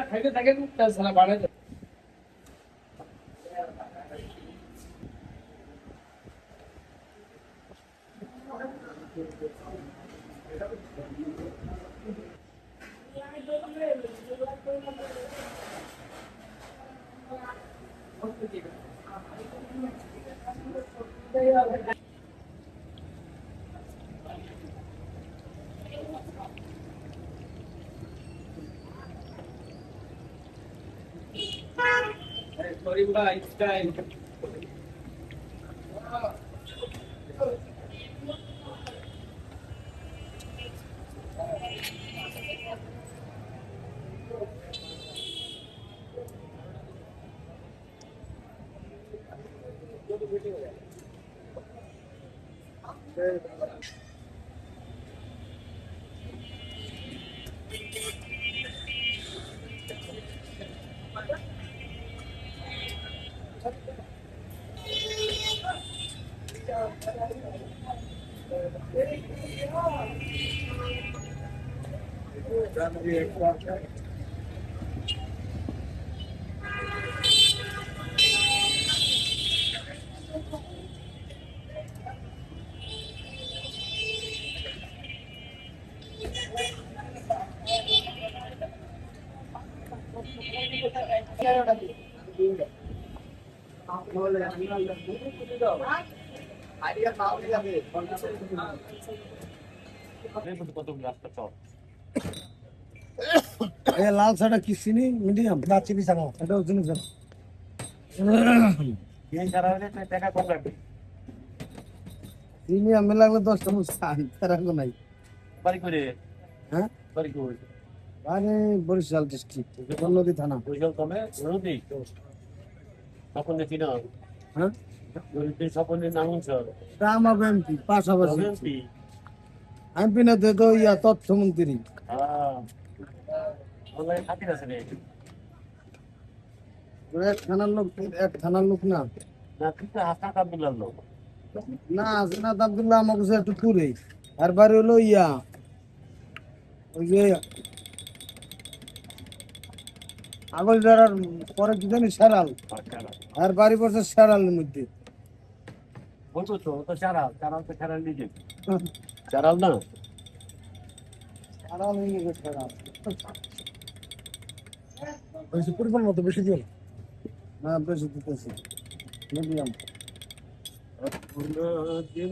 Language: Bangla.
খাইতে থাকেন সারা বাড়াই সরি ভাই স্টাইল লাল ছাড়া কি চিনি মিডিয়াম না চিনি ছাড়া এটাও চিনি ছাড়া চিনি আমি লাগলে 10 চামচ খান তার আগে নাই বাড়ি করে হ্যাঁ বাড়ি করে আরে বরিশাল ডিস্ট্রিক্ট নদী থানা বরিশাল কমে নদী তখন দেখি না হ্যাঁ স্বপনের নাম তা আমার এমপি পাশাপাশি হ্যাঁ এমপি না তো ইয়া তথ্যমন্ত্রী খাতির আছে রে এক থানার লোক না না কিন্তু হাসনাত আব্দুল্লাহ লোক না হাসনাত আব্দুল্লাহ আমাকে সে একটু দূরে আর বাড়ি হলো ইয়া ওই যে আগল যারার পরে কি জানি সারাল আর বাড়ি পড়ছে সারালের মধ্যে বলতো তো তো চারাল তো চারাল নিজে চারাল না সারাল হয়ে গেছে সারাল ওই পরিমাণ মতো বেশি দিও না বেশি দিতেছি মিডিয়াম দিন